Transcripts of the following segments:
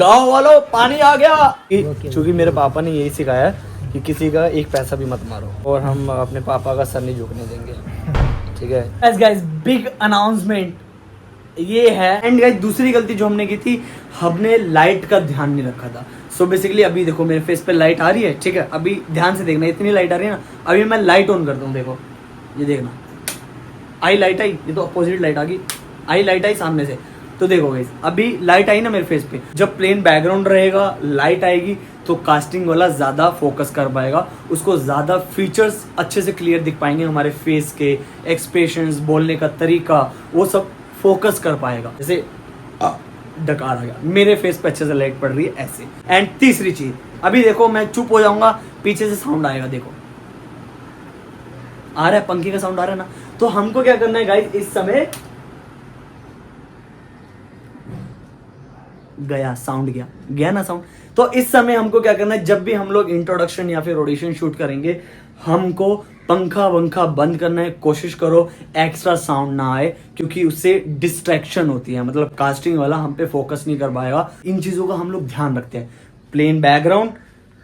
गाँव वालों पानी आ गया। क्योंकि मेरे पापा ने यही सिखाया है कि किसी का एक पैसा भी मत मारो और हम अपने पापा का सर नहीं झुकने देंगे, ठीक है। गाइस बिग अनाउंसमेंट ये है। एंड गाइस दूसरी गलती जो हमने की थी, हमने लाइट का ध्यान नहीं रखा था। सो बेसिकली अभी देखो मेरे फेस पे लाइट आ रही है, ठीक है। अभी ध्यान से देखना, इतनी लाइट आ रही है ना। अभी मैं लाइट ऑन करता हूँ, देखो ये देखना, आई लाइट आई, ये तो अपोजिट लाइट आ गई, आई लाइट आई सामने से। तो देखो गाइस अभी लाइट आई ना मेरे फेस पे। जब प्लेन बैकग्राउंड रहेगा, लाइट आएगी तो कास्टिंग वाला ज्यादा फोकस कर पाएगा, उसको ज्यादा फीचर्स अच्छे से क्लियर दिख पाएंगे, हमारे फेस के एक्सप्रेशंस, बोलने का तरीका, वो सब फोकस कर पाएगा। जैसे डकार आ गया, मेरे फेस पे अच्छे से लाइट पड़ रही है ऐसे। एंड तीसरी चीज, अभी देखो मैं चुप हो जाऊंगा, पीछे से साउंड आएगा, देखो आ रहा है, पंखे का साउंड आ रहा है ना। तो हमको क्या करना है गाइस, इस समय गया साउंड, गया ना साउंड। तो इस समय हमको क्या करना है, जब भी हम लोग इंट्रोडक्शन या फिर ऑडिशन शूट करेंगे, हमको पंखा वंखा बंद करना है। कोशिश करो एक्स्ट्रा साउंड ना आए, क्योंकि उससे डिस्ट्रैक्शन होती है, मतलब कास्टिंग वाला हम पे फोकस नहीं कर पाएगा। इन चीजों का हम लोग ध्यान रखते हैं। प्लेन बैकग्राउंड,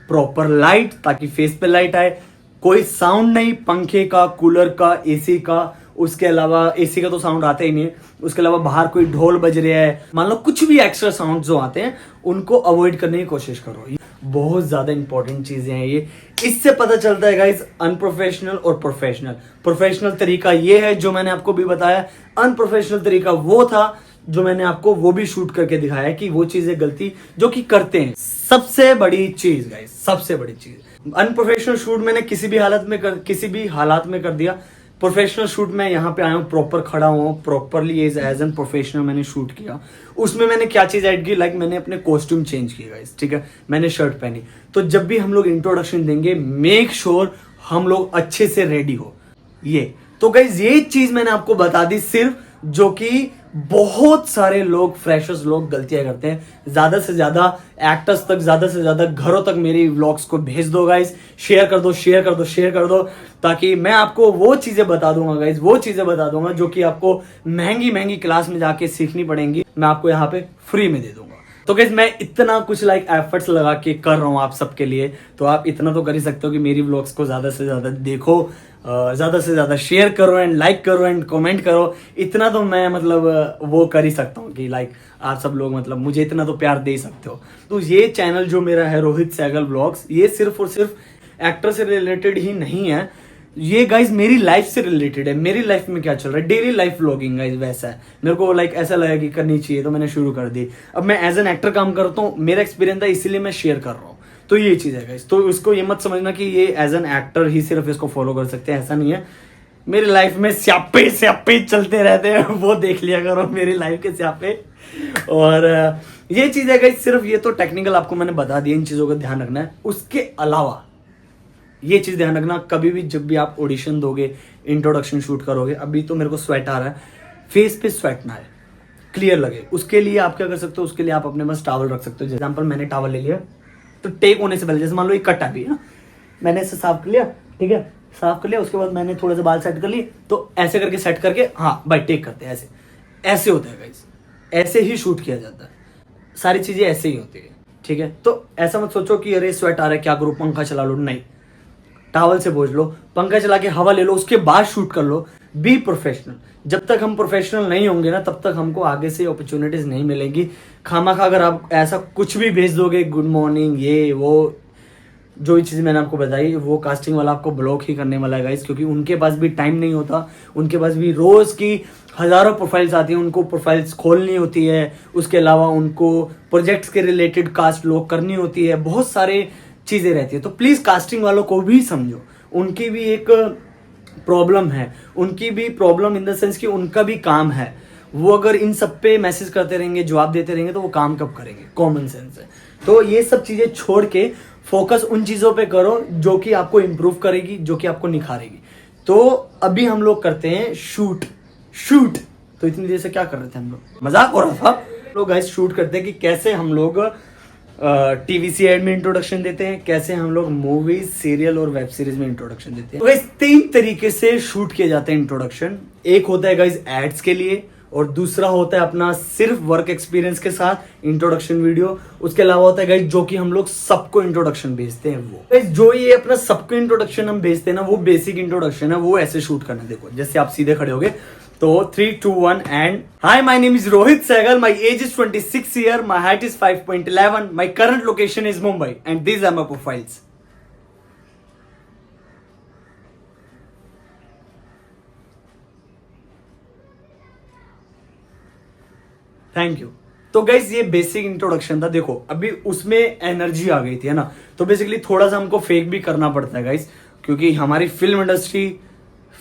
प्रॉपर लाइट ताकि फेस पे लाइट आए, कोई साउंड नहीं पंखे का, कूलर का, एसी का। उसके अलावा एसी का तो साउंड आता ही नहीं है। उसके अलावा बाहर कोई ढोल बज रहा है, मान लो कुछ भी एक्स्ट्रा साउंड जो आते हैं उनको अवॉइड करने की कोशिश करो। बहुत ज्यादा इंपॉर्टेंट चीजें हैं ये। इससे पता चलता है गाइस अनप्रोफेशनल और प्रोफेशनल। प्रोफेशनल तरीका ये है जो मैंने आपको भी बताया, अनप्रोफेशनल तरीका वो था जो मैंने आपको वो भी शूट करके दिखाया कि वो चीजें गलती जो कि करते हैं। सबसे बड़ी चीज गाइस, सबसे बड़ी चीज, अनप्रोफेशनल शूट मैंने किसी भी हालात में कर दिया। प्रोफेशनल शूट में यहाँ पे आया हूँ, प्रॉपर खड़ा हुआ हूँ, प्रॉपरली एज एन प्रोफेशनल मैंने शूट किया। उसमें मैंने क्या चीज ऐड की, लाइक मैंने अपने कॉस्ट्यूम चेंज किया गाइस, ठीक है, मैंने शर्ट पहनी। तो जब भी हम लोग इंट्रोडक्शन देंगे, मेक श्योर हम लोग अच्छे से रेडी हो। ये तो गाइस ये चीज मैंने आपको बता दी सिर्फ, जो कि बहुत सारे लोग, फ्रेशर्स लोग गलतियां करते हैं। ज्यादा से ज्यादा एक्टर्स तक, ज्यादा से ज्यादा घरों तक मेरी व्लॉग्स को भेज दो गाइस, शेयर कर दो, शेयर कर दो, शेयर कर दो, ताकि मैं आपको वो चीजें बता दूंगा गाइस, वो चीजें बता दूंगा जो कि आपको महंगी महंगी क्लास में जाके सीखनी पड़ेंगी, मैं आपको यहाँ पे फ्री में दे दूंगा। तो गाइस मैं इतना कुछ लाइक एफर्ट्स लगा के कर रहा हूँ आप सबके लिए, तो आप इतना तो कर ही सकते हो कि मेरी व्लॉग्स को ज्यादा से ज्यादा देखो, ज्यादा से ज्यादा शेयर करो एंड लाइक करो एंड कमेंट करो। इतना तो मैं मतलब वो कर ही सकता हूँ कि लाइक आप सब लोग मतलब मुझे इतना तो प्यार दे ही सकते हो। तो ये चैनल जो मेरा है रोहित सहगल व्लॉग्स, ये सिर्फ और सिर्फ एक्टर से रिलेटेड ही नहीं है, ये गाइज मेरी लाइफ से रिलेटेड है। मेरी लाइफ में क्या चल रहा है, डेली लाइफ व्लॉगिंग गाइज वैसा है। मेरे को लाइक ऐसा लगा कि करनी चाहिए तो मैंने शुरू कर दी। अब मैं एज एन एक्टर काम करता हूँ, मेरा एक्सपीरियंस था इसीलिए मैं शेयर कर रहा हूँ। तो ये चीज है गाइज, तो उसको ये मत समझना कि ये एज एन एक्टर ही सिर्फ इसको फॉलो कर सकते हैं, ऐसा नहीं है। मेरी लाइफ में स्यापे स्यापे चलते रहते हैं, वो देख लिया करो मेरी लाइफ के स्यापे। और ये चीज है गाइज, सिर्फ ये तो टेक्निकल आपको मैंने बता दिया, इन चीजों का ध्यान रखना है। उसके अलावा ये चीज ध्यान रखना, कभी भी जब भी आप ऑडिशन दोगे, इंट्रोडक्शन शूट करोगे, अभी तो मेरे को स्वेट आ रहा है, फेस पे स्वेट ना आए, क्लियर लगे। उसके लिए आप क्या कर सकते हो, उसके लिए आप अपने पास टॉवल रख सकते हो। जैसे एग्जांपल मैंने टॉवल ले लिया, तो टेक होने से पहले, जैसे मान लो ये कट आ गई ना, मैंने इसे साफ कर लिया, ठीक है, साफ कर लिया, उसके बाद मैंने थोड़े से बाल सेट कर लिए, तो ऐसे करके सेट करके हाँ भाई टेक करते हैं, ऐसे ऐसे होता है गाइस, ऐसे ही शूट किया जाता है, सारी चीजें ऐसे ही होती है, ठीक है। तो ऐसा मत सोचो कि अरे स्वेट आ रहा है क्या करूं, पंखा चला लो, नहीं, टॉवल से पोंछ लो, पंखा चला के हवा ले लो, उसके बाद शूट कर लो। Be professional. जब तक हम प्रोफेशनल नहीं होंगे ना, तब तक हमको आगे से अपॉर्चुनिटीज नहीं मिलेंगी। खामाखा अगर आप ऐसा कुछ भी भेज दोगे, गुड मॉर्निंग, ये वो जो भी चीज़ मैंने आपको बताई, वो कास्टिंग वाला आपको ब्लॉक ही करने वाला है गाइस, क्योंकि उनके पास भी टाइम नहीं होता, उनके पास भी रोज की हजारों प्रोफाइल्स आती हैं, उनको प्रोफाइल्स खोलनी होती है। उसके अलावा उनको प्रोजेक्ट्स के रिलेटेड कास्ट लॉक करनी होती है, बहुत सारे चीजें रहती है। तो प्लीज कास्टिंग वालों को भी समझो, उनकी भी एक प्रॉब्लम है, उनकी भी प्रॉब्लम इन द सेंस कि उनका भी काम है। वो अगर इन सब पे मैसेज करते रहेंगे, जवाब देते रहेंगे, तो वो काम कब करेंगे, कॉमन सेंस है। तो ये सब चीजें छोड़ के फोकस उन चीजों पे करो जो कि आपको इंप्रूव करेगी, जो कि आपको निखारेगी। तो अभी हम लोग करते हैं शूट। तो इतनी देर से क्या कर रहे थे हम लोग, मजाक हो रहा था। लोग गाइस शूट करते हैं कि कैसे हम लोग टीवीसी एड में इंट्रोडक्शन देते हैं, कैसे हम लोग मूवीज, सीरियल और वेब सीरीज में इंट्रोडक्शन देते हैं। तो गाइस 3 तरीके से शूट किए जाते हैं इंट्रोडक्शन। एक होता है गाइस एड्स के लिए, और दूसरा होता है अपना सिर्फ वर्क एक्सपीरियंस के साथ इंट्रोडक्शन वीडियो। उसके अलावा होता है गाइस जो कि हम लोग सबको इंट्रोडक्शन भेजते हैं वो गाइस, जो ये अपना सबको इंट्रोडक्शन हम भेजते हैं ना, वो बेसिक इंट्रोडक्शन है, वो ऐसे शूट करना। देखो जैसे आप सीधे खड़े होगे तो 3, 2, 1 and hi, my name is Rohit Sehgal, my age is 26 year, my height is 5.11, my current location is Mumbai and this are my profiles. Thank you. तो गाइस ये बेसिक इंट्रोडक्शन था। देखो अभी उसमें एनर्जी आ गई थी, है ना, तो बेसिकली थोड़ा सा हमको फेक भी करना पड़ता है गाइस, क्योंकि हमारी फिल्म इंडस्ट्री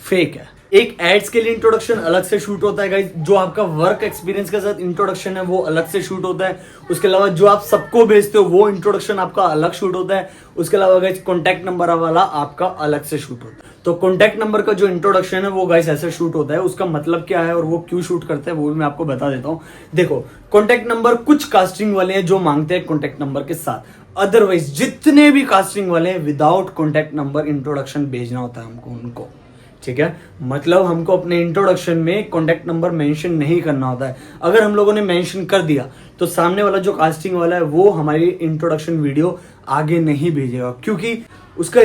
फेक है। एक एड्स के लिए इंट्रोडक्शन अलग से शूट होता है गाइस, जो आपका वर्क एक्सपीरियंस के साथ इंट्रोडक्शन है वो अलग से शूट होता है। उसके अलावा जो आप सबको भेजते हो वो इंट्रोडक्शन आपका अलग शूट होता है। उसके अलावा गाइस कॉन्टैक्ट नंबर वाला आपका अलग से शूट होता है। तो कॉन्टैक्ट नंबर का जो इंट्रोडक्शन है वो गाइस ऐसे शूट होता है। उसका मतलब क्या है और वो क्यों शूट करते हैं वो भी मैं आपको बता देता हूँ। देखो कॉन्टैक्ट नंबर कुछ कास्टिंग वाले हैं जो मांगते हैं कॉन्टैक्ट नंबर के साथ, अदरवाइज जितने भी कास्टिंग वाले हैं विदाउट कॉन्टैक्ट नंबर इंट्रोडक्शन भेजना होता है हमको उनको, ठीक है। मतलब हमको अपने इंट्रोडक्शन में कॉन्टैक्ट नंबर मेंशन नहीं करना होता है। अगर हम लोगों ने मेंशन कर दिया तो सामने वाला जो कास्टिंग वाला है वो हमारी इंट्रोडक्शन वीडियो आगे नहीं भेजेगा, क्योंकि उसका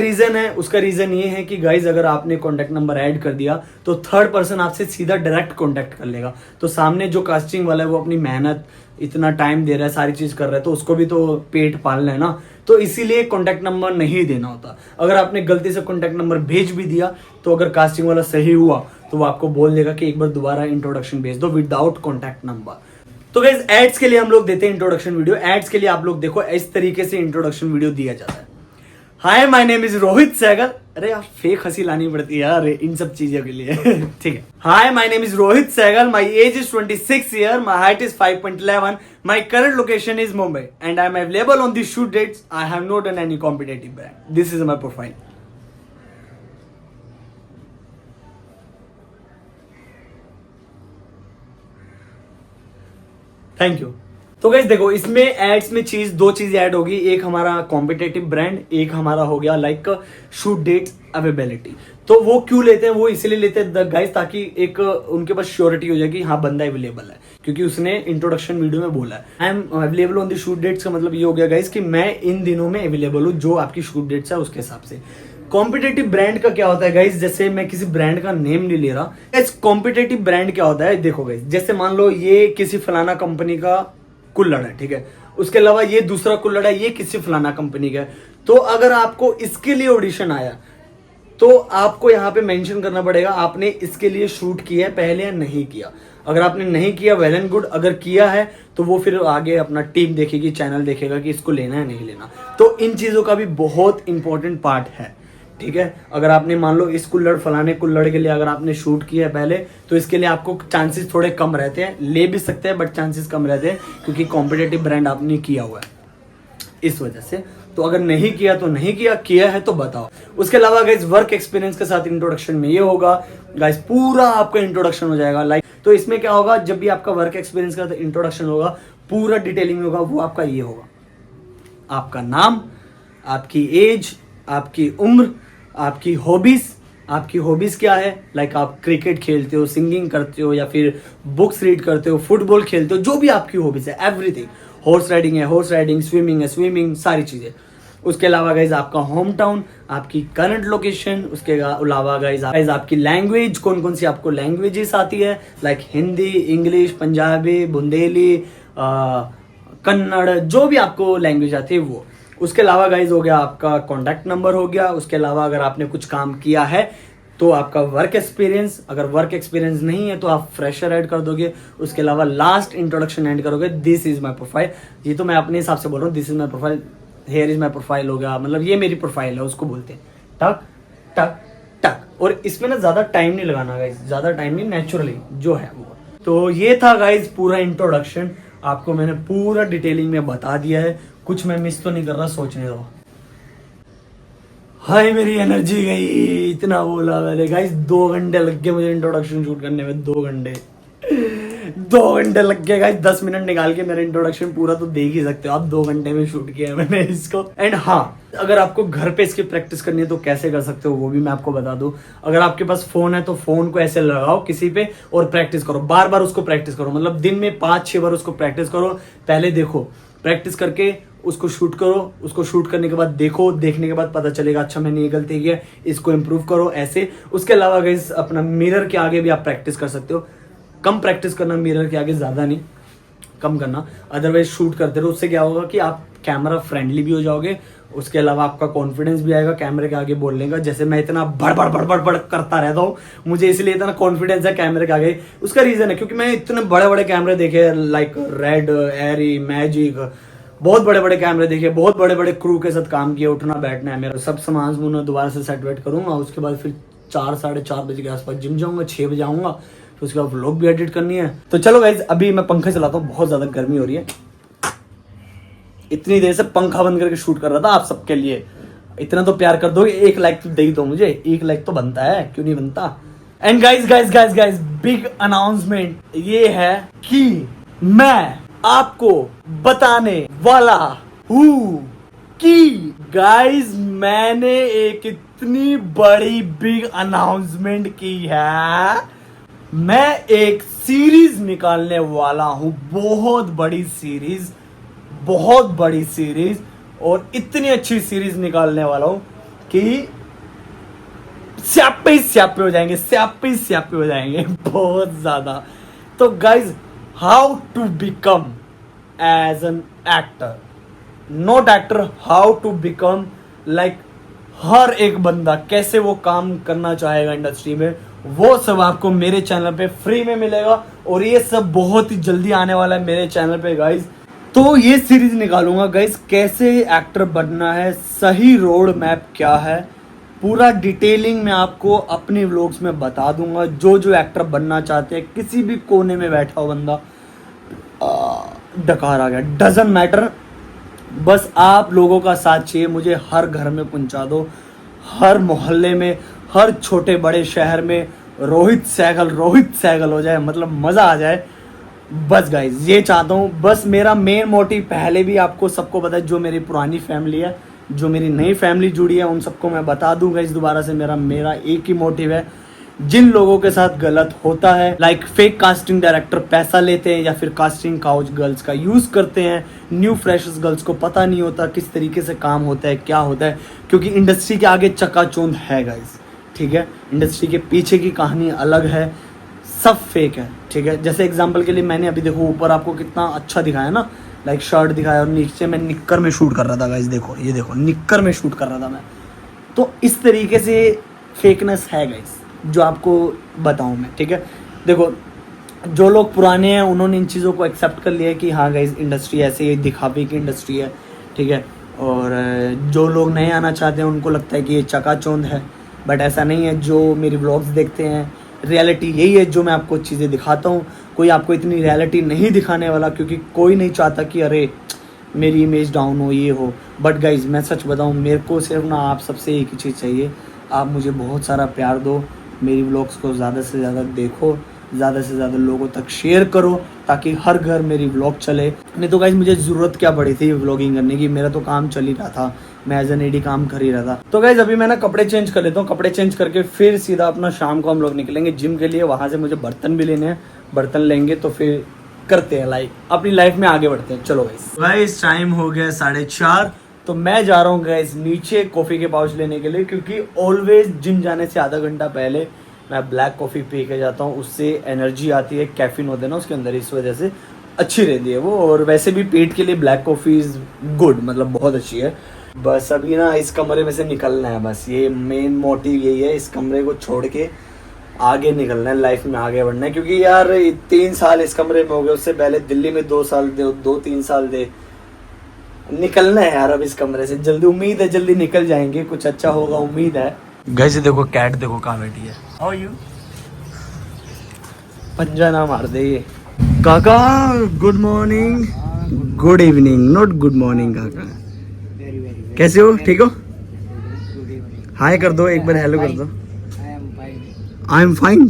रीजन ये है कि गाइज अगर आपने कॉन्टैक्ट नंबर ऐड कर दिया तो थर्ड पर्सन आपसे सीधा डायरेक्ट कॉन्टैक्ट कर लेगा। तो सामने जो कास्टिंग वाला है वो अपनी मेहनत, इतना टाइम दे रहा है, सारी चीज कर रहा है, तो उसको भी तो पेट पालना है ना, तो इसीलिए कॉन्टैक्ट नंबर नहीं देना होता। अगर आपने गलती से कॉन्टैक्ट नंबर भेज भी दिया तो अगर कास्टिंग वाला सही हुआ तो वो आपको बोल देगा कि एक बार दोबारा इंट्रोडक्शन भेज दो विदाउट कॉन्टैक्ट नंबर। तो गाइस एड्स के लिए हम लोग देते हैं इंट्रोडक्शन वीडियो। एड्स के लिए आप लोग देखो इस तरीके से इंट्रोडक्शन वीडियो दिया जाता है। Hi my name is Rohit Sehgal. अरे यार फेक हंसी लानी पड़ती है यार इन सब चीजों के लिए ठीक है। Hi my name is Rohit Sehgal, my age is 26 year, my height is 5.11, my current location is Mumbai and I am available on this shoot dates. I have not done any competitive brand. This is my profile. Thank you. तो guys देखो इसमें ads में दो चीज add होगी, एक हमारा competitive brand, एक हमारा हो गया लाइक शूट डेट्स अवेलेबिलिटी। तो वो क्यों लेते हैं, वो इसलिए लेते हैं गाइस ताकि एक उनके पास श्योरिटी हो जाए कि हाँ बंदा अवेलेबल है, क्योंकि उसने इंट्रोडक्शन वीडियो में बोला है I am available on the shoot dates. का मतलब ये हो गया गाइस कि मैं इन दिनों में अवेलेबल हूँ, जो आपकी शूट डेट्स है उसके हिसाब से। कॉम्पिटेटिव ब्रांड का क्या होता है गाइस, जैसे मैं किसी ब्रांड का नेम नहीं ले रहा। कॉम्पिटेटिव ब्रांड क्या होता है, देखो गाइस जैसे मान लो ये किसी फलाना कंपनी का कुल्हड़ है, ठीक है, उसके अलावा ये दूसरा कुल्हड़ है, ये किसी फलाना कंपनी का है। तो अगर आपको इसके लिए ऑडिशन आया तो आपको यहाँ पे मेंशन करना पड़ेगा आपने इसके लिए शूट किया है पहले या नहीं किया। अगर आपने नहीं किया वेल एंड गुड, अगर किया है तो वो फिर आगे अपना टीम देखेगी, चैनल देखेगा कि इसको लेना है नहीं लेना। तो इन चीजों का भी बहुत इंपॉर्टेंट पार्ट है, ठीक है। अगर आपने मान लो इस कुल्हड़ फलाने कुल्हड़ के लिए अगर आपने शूट किया है पहले तो इसके लिए आपको चांसेस थोड़े कम रहते हैं, ले भी सकते हैं बट चांसेस कम रहते हैं, क्योंकि कॉम्पिटेटिव ब्रांड आपने किया हुआ है इस वजह से। तो अगर नहीं किया तो नहीं किया, किया है तो बताओ। उसके अलावा गाइस वर्क एक्सपीरियंस के साथ इंट्रोडक्शन में ये होगा गाइस पूरा आपका इंट्रोडक्शन हो जाएगा लाइक। तो इसमें क्या होगा, जब भी आपका वर्क एक्सपीरियंस का इंट्रोडक्शन होगा पूरा डिटेलिंग में होगा, वो आपका ये होगा आपका नाम, आपकी एज, आपकी उम्र, आपकी हॉबीज क्या है, लाइक आप क्रिकेट खेलते हो, सिंगिंग करते हो या फिर बुक्स रीड करते हो, फुटबॉल खेलते हो, जो भी आपकी हॉबीज है एवरीथिंग। हॉर्स राइडिंग, स्विमिंग है स्विमिंग, सारी चीजें। उसके अलावा गाइज आपका होम टाउन, आपकी करंट लोकेशन, उसके अलावा गाइज आपकी लैंग्वेज, कौन कौन सी आपको लैंग्वेजेस आती है, लाइक हिंदी, इंग्लिश, पंजाबी, बुंदेली, कन्नड़, जो भी आपको लैंग्वेज आती है वो। उसके अलावा गाइज हो गया आपका कॉन्टैक्ट नंबर हो गया। उसके अलावा अगर आपने कुछ काम किया है तो आपका वर्क एक्सपीरियंस, अगर वर्क एक्सपीरियंस नहीं है तो आप फ्रेशर ऐड कर दोगे। उसके अलावा लास्ट इंट्रोडक्शन ऐड करोगे, दिस इज माई प्रोफाइल। ये तो मैं अपने हिसाब से बोल रहा हूँ, this is my profile, here is my profile हो गया, मतलब ये मेरी प्रोफाइल है उसको बोलते हैं। टक टक टक। और इसमें ना ज्यादा टाइम नहीं लगाना गाइज, ज्यादा टाइम नहीं, नेचुरली जो है वो। तो ये था गाइज पूरा इंट्रोडक्शन, आपको मैंने पूरा डिटेलिंग में बता दिया है, कुछ मैं मिस तो नहीं कर रहा, सोचने दो। हाय मेरी एनर्जी गई, इतना बोला मैंने गाइस, 2 घंटे लग गए मुझे इंट्रोडक्शन शूट करने में, 2 घंटे 2 घंटे लग गए गाइस, 10 मिनट निकाल के मेरा इंट्रोडक्शन पूरा तो देख ही सकते हो आप। 2 घंटे में शूट किया है मैंने इसको। एंड हाँ, अगर आपको घर पे इसकी प्रैक्टिस करनी है तो कैसे कर सकते हो वो भी मैं आपको बता दूं। अगर आपके पास फोन है तो फोन को ऐसे लगाओ किसी पे और प्रैक्टिस करो, बार बार उसको प्रैक्टिस करो, मतलब दिन में 5-6 बार उसको प्रैक्टिस करो। पहले देखो, प्रैक्टिस करके उसको शूट करो, उसको शूट करने के बाद देखो, देखने के बाद पता चलेगा अच्छा मैंने ये गलती की है, इसको इम्प्रूव करो ऐसे। उसके अलावा गाइस अपना मिरर के आगे भी आप प्रैक्टिस कर सकते हो। कम प्रैक्टिस करना मिरर के आगे, ज्यादा नहीं, कम करना। अदरवाइज शूट करते रहो, उससे क्या होगा कि आप कैमरा फ्रेंडली भी हो जाओगे, उसके अलावा आपका कॉन्फिडेंस भी आएगा कैमरे के आगे बोलने का। जैसे मैं इतना बड़ बड़ बड़ बड़ बड़ करता रहता हूँ, मुझे इसलिए इतना कॉन्फिडेंस है कैमरे के आगे। उसका रीजन है क्योंकि मैं इतने बड़े बड़े कैमरे देखे, लाइक रेड, एरी, मैजिक, बहुत बड़े बड़े कैमरे देखे, बहुत बड़े बड़े क्रू के साथ काम किए। उठना बैठना है मेरा, सब सामान सुना दोबारा से सेट वेट करूंगा। उसके बाद फिर 4-4:30 बजे के आसपास जिम जाऊंगा, 6 बजे आऊंगा, फिर उसके बाद व्लॉग भी एडिट करनी है। तो चलो गाइज, अभी मैं पंखा चलाता हूँ, बहुत ज्यादा गर्मी हो रही है। इतनी देर से पंखा बंद करके शूट कर रहा था आप सबके लिए। इतना तो प्यार कर दो, 1 लाइक तो दे ही दो मुझे, 1 लाइक तो बनता है, क्यों नहीं बनता। एंड गाइज बिग अनाउंसमेंट ये है कि मैं आपको बताने वाला हूं कि गाइज मैंने एक इतनी बड़ी बिग अनाउंसमेंट की है। मैं एक सीरीज निकालने वाला हूं, बहुत बड़ी सीरीज, बहुत बड़ी सीरीज, और इतनी अच्छी सीरीज निकालने वाला हूं कि स्यापे स्यापे हो जाएंगे, स्यापे स्यापे हो जाएंगे बहुत ज्यादा। तो guys, how to become as an actor, not actor, how to become like, हर एक बंदा कैसे वो काम करना चाहेगा इंडस्ट्री में, वो सब आपको मेरे चैनल पे फ्री में मिलेगा। और ये सब बहुत ही जल्दी आने वाला है मेरे चैनल पे गाइज। तो ये सीरीज निकालूंगा गाइज, कैसे एक्टर बनना है, सही रोड मैप क्या है, पूरा डिटेलिंग में आपको अपने व्लॉग्स में बता दूंगा। जो जो एक्टर बनना चाहते हैं, किसी भी कोने में बैठा हो बंदा, डकार आ गया, डजंट मैटर, बस आप लोगों का साथ चाहिए मुझे। हर घर में पहुंचा दो, हर मोहल्ले में, हर छोटे बड़े शहर में रोहित सहगल हो जाए, मतलब मजा आ जाए। बस गाइज ये चाहता हूँ, बस मेरा मेन मोटिव पहले भी आपको सबको पता है, जो मेरी पुरानी फैमिली है, जो मेरी नई फैमिली जुड़ी है, उन सबको मैं बता दूंगा इस दोबारा से। मेरा एक ही मोटिव है, जिन लोगों के साथ गलत होता है, लाइक फेक कास्टिंग डायरेक्टर पैसा लेते हैं या फिर कास्टिंग काउच गर्ल्स का यूज करते हैं, न्यू फ्रेशर्स गर्ल्स को पता नहीं होता किस तरीके से काम होता है, क्या होता है, क्योंकि इंडस्ट्री के आगे चकाचौंध है गाइज, ठीक है। इंडस्ट्री के पीछे की कहानी अलग है, सब फेक है, ठीक है। जैसे एग्जांपल के लिए मैंने अभी देखो ऊपर आपको कितना अच्छा दिखाया ना, लाइक शर्ट दिखाया, और नीचे मैं निक्कर में शूट कर रहा था गाइज, देखो ये देखो निक्कर में शूट कर रहा था मैं। तो इस तरीके से फेकनेस है गाइज, जो आपको बताऊं मैं, ठीक है। देखो जो लोग पुराने हैं उन्होंने इन चीज़ों को एक्सेप्ट कर लिया है कि हाँ गाइज इंडस्ट्री ऐसे ही दिखावे की इंडस्ट्री है, ठीक है। और जो लोग नए आना चाहते हैं उनको लगता है कि ये चकाचौंध है, बट ऐसा नहीं है। जो मेरी व्लॉग्स देखते हैं, रियलिटी यही है जो मैं आपको चीज़ें दिखाता हूँ। कोई आपको इतनी रियलिटी नहीं दिखाने वाला, क्योंकि कोई नहीं चाहता कि अरे मेरी इमेज डाउन हो, ये हो। बट गाइज मैं सच बताऊँ, मेरे को सिर्फ ना आप सबसे एक ही चीज़ चाहिए, आप मुझे बहुत सारा प्यार दो, मेरी व्लॉग्स को ज़्यादा से ज़्यादा देखो, ज़्यादा से ज़्यादा लोगों तक शेयर करो, ताकि हर घर मेरी व्लॉग चले। नहीं तो गाइज मुझे ज़रूरत क्या पड़ी थी व्लॉगिंग करने की, मेरा तो काम चल ही रहा था, मैं एज एन एडी काम कर ही रहा था। तो गाइज अभी मैं ना कपड़े चेंज कर लेता हूँ, कपड़े चेंज करके फिर सीधा अपना शाम को हम लोग निकलेंगे जिम के लिए। वहाँ से मुझे बर्तन भी लेने हैं, बर्तन लेंगे तो फिर करते हैं लाइक अपनी लाइफ में आगे बढ़ते हैं। चलो गाइज टाइम हो गया 4:30, तो मैं जा रहा हूँ गाइज नीचे कॉफ़ी के पाउच लेने के लिए, क्योंकि ऑलवेज जिम जाने से आधा घंटा पहले मैं ब्लैक कॉफ़ी पी के जाता हूँ, उससे एनर्जी आती है, कैफीन होता है ना उसके अंदर, इस वजह से अच्छी रहती है वो। और वैसे भी पेट के लिए ब्लैक कॉफ़ी इज़ गुड, मतलब बहुत अच्छी है। बस अभी ना इस कमरे में से निकलना है, बस ये मेन मोटिव यही है, इस कमरे को छोड़ के आगे निकलना है, लाइफ में आगे बढ़ना है। क्योंकि यार 3 साल इस कमरे में हो गए, उससे पहले दिल्ली में 2 साल दे, 2-3 साल दे, निकलना है यार अब इस कमरे से जल्दी। उम्मीद है जल्दी निकल जाएंगे, कुछ अच्छा होगा, उम्मीद है। गाइस देखो कैट देखो कहाँ बैठी है, हाउ यू, पंजा ना मार दे ये। काका good morning, good evening, not good morning. काका कैसे हो, ठीक हो? हाय कर दो, एक बार हेलो कर दो। I am fine.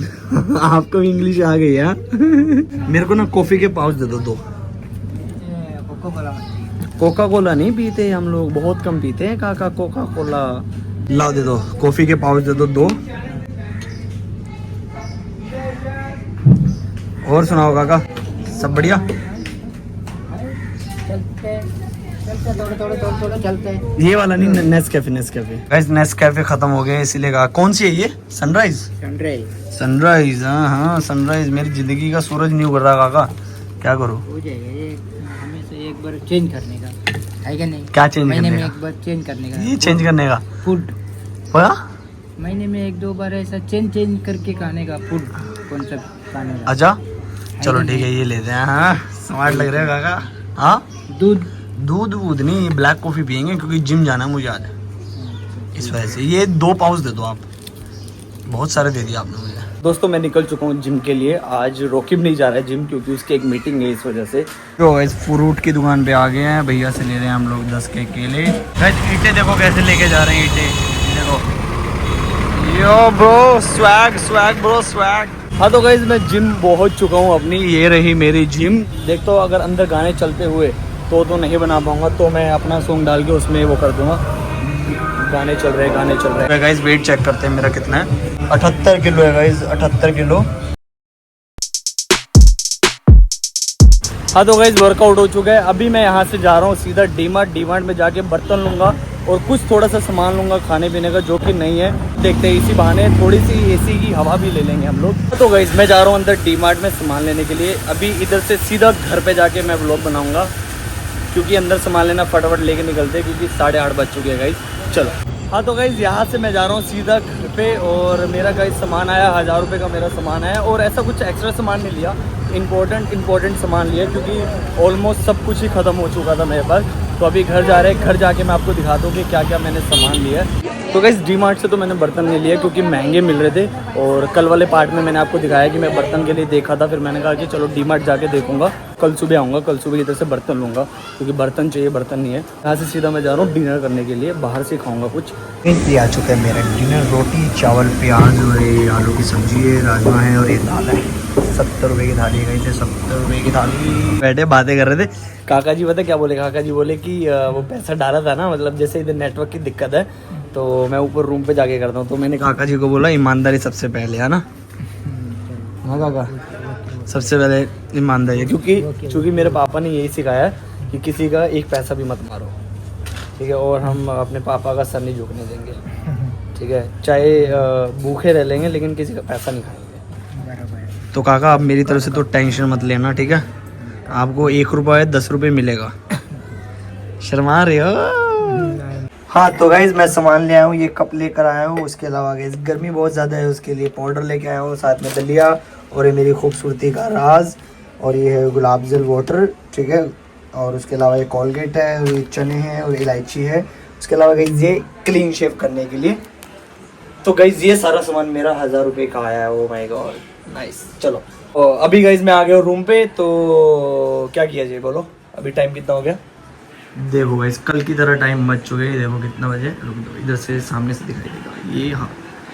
आपको भी इंग्लिश आ गई है। मेरे को ना कॉफी के पाउच दे दो। कोका कोला नहीं पीते हम लोग, बहुत कम पीते हैं काका कोका कोला। लाओ दे दो, कॉफी के पाउच दे दो 2। और सुनाओ काका, सब बढ़िया? चलते। ये वाला नहीं, नेस्कैफे। गाइस नेस्कैफे खत्म हो गए इसीलिए कहा। कौन सी है ये? सनराइज। हाँ सनराइज मेरी जिंदगी का सूरज नहीं उग रहा काका, क्या करूँ? हो जाएगा ये, हमें से एक बार चेंज करने का है क्या नहीं? क्या चेंज महीने करने में का? एक बार चेंज करने का। ये चेंज करने का फूड महीने में 1-2 बार ऐसा चेंज करके खाने का फूड, कौन सा खाने का। अच्छा चलो ठीक है, ये लेते हैं। हाँ स्मार्ट लग रहे हो काका। हाँ दूध नहीं, ब्लैक कॉफी पियेंगे क्योंकि जिम जाना है मुझे आज, इस वजह से। ये 2 पाउच दे दो आप, बहुत सारे दे दिए आपने मुझे। दोस्तों मैं निकल चुका हूँ जिम के लिए। आज रोकिब नहीं जा रहा है जिम क्योंकि उसकी एक मीटिंग है, इस वजह से। तो इस फ्रूट की दुकान पे आ गए हैं, भैया से ले रहे हैं हम लोग 10 के केले। ईंटें देखो कैसे लेके जा रहे हैं, ईंटें देखो। यो ब्रो स्वैग। हाँ तो गाइस मैं जिम पहुँच चुका हूँ अपनी, ये रही मेरी जिम। देखता हूँ अगर अंदर गाने चलते हुए तो नहीं बना पाऊंगा, तो मैं अपना सॉन्ग डाल के उसमें वो कर दूंगा। गाने चल रहे हैं। गाइस वेट चेक करते हैं मेरा कितना है। 78 किलो है गाइस, 78 किलो। हाँ तो गाइस वर्कआउट हो चुका है। अभी मैं यहाँ से जा रहा हूँ सीधा डीमार्ट में जाके बर्तन लूँगा और कुछ थोड़ा सा सामान लूँगा खाने पीने का, जो कि नहीं है। देखते हैं, इसी बहाने थोड़ी सी एसी की हवा भी ले लेंगे हम लोग। तो गाइस मैं जा रहा हूँ अंदर डीमार्ट में सामान लेने के लिए। अभी इधर से सीधा घर पे जाके मैं व्लॉग बनाऊँगा, क्योंकि अंदर सामान लेना फटाफट लेके निकलते हैं, क्योंकि 8:30 बज चुके हैं गाइस। चलो हाँ तो गाइस यहाँ से मैं जा रहा हूँ सीधा घर पे, और मेरा गाइस सामान आया 1000 रुपये का मेरा सामान आया, और ऐसा कुछ एक्स्ट्रा सामान नहीं लिया, इम्पोर्टेंट सामान लिया, क्योंकि ऑलमोस्ट सब कुछ ही ख़त्म हो चुका था मेरे पास। तो अभी घर जा रहे हैं, घर जाके मैं आपको दिखाता हूँ कि क्या क्या मैंने सामान लिया है। तो गाइस डीमार्ट से तो मैंने बर्तन नहीं लिया क्योंकि महंगे मिल रहे थे, और कल वाले पार्ट में मैंने आपको दिखाया कि मैं बर्तन के लिए देखा था, फिर मैंने कहा कि चलो डीमार्ट जाके देखूंगा। कल सुबह आऊँगा, कल सुबह इधर से बर्तन लूँगा, क्योंकि बर्तन चाहिए, बर्तन नहीं है। यहाँ से सीधा मैं जा रहा हूँ डिनर करने के लिए, बाहर से खाऊँगा कुछ। ये आ चुका है मेरा डिनर, रोटी चावल प्याज और ये आलू की सब्जी है, राजमा है और ये दाल है। 70 रुपये की थाली गई थी, 70 रुपये की थाली। बैठे बातें कर रहे थे। काका जी पता क्या बोले? काका जी बोले कि वो पैसा डाला था ना, मतलब जैसे इधर नेटवर्क की दिक्कत है तो मैं ऊपर रूम पे जाके करता हूँ। तो मैंने काका जी को बोला ईमानदारी सबसे पहले, है ना? हाँ काका, सबसे पहले ईमानदारी, क्योंकि मेरे पापा ने यही सिखाया कि किसी का एक पैसा भी मत मारो, ठीक है? और हम अपने पापा का सर नहीं झुकने देंगे, ठीक है? चाहे भूखे रह लेंगे लेकिन किसी का पैसा नहीं खाएंगे। तो काका आप मेरी तरफ से तो टेंशन मत लेना, ठीक है? आपको 1 रुपये 10 रुपये मिलेगा। शर्मा रहे हो? हाँ तो गाइज मैं सामान ले आया हूँ, ये कप लेकर आया हूँ। उसके अलावा गाइज गर्मी बहुत ज़्यादा है, उसके लिए पाउडर लेके आया हूँ, साथ में दलिया, और ये मेरी खूबसूरती का राज, और ये है गुलाब जल वाटर, ठीक है? और उसके अलावा ये कोलगेट है, और ये चने हैं, और इलायची है। उसके अलावा गाइज ये क्लीन शेव करने के लिए। तो गाइज ये सारा सामान मेरा 1000 रुपये का आया है। Oh my God, nice. चलो अभी गाइज मैं आ गया हूँ रूम पे, तो क्या किया जाए बोलो? अभी टाइम कितना हो गया? देखो गाइस कल की तरह टाइम बच चुके हैं। देखो कितना बजे, रुक दो, इधर से सामने से दिखाई देगा ये। हाँ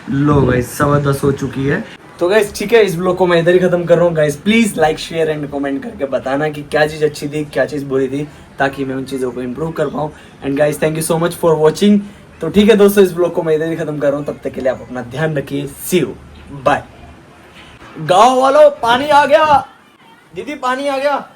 लो गाइस 10:15 हो चुकी है। तो गाइस ठीक है, इस ब्लॉग को मैं इधर ही खत्म कर रहा हूँ। Guys please like share and comment करके बताना कि क्या चीज़ अच्छी थी, क्या चीज़ बुरी थी, ताकि मैं उन चीज़ों को इम्प्रूव कर पाऊँ। And guys thank you so much for watching. तो ठीक है दोस्तों, इस ब्लॉग को मैं इधर ही खत्म कर रहा हूँ। तब तक के लिए आप अपना ध्यान रखिए। सी यू, बाय। गाँव वालों पानी आ गया, दीदी पानी आ गया।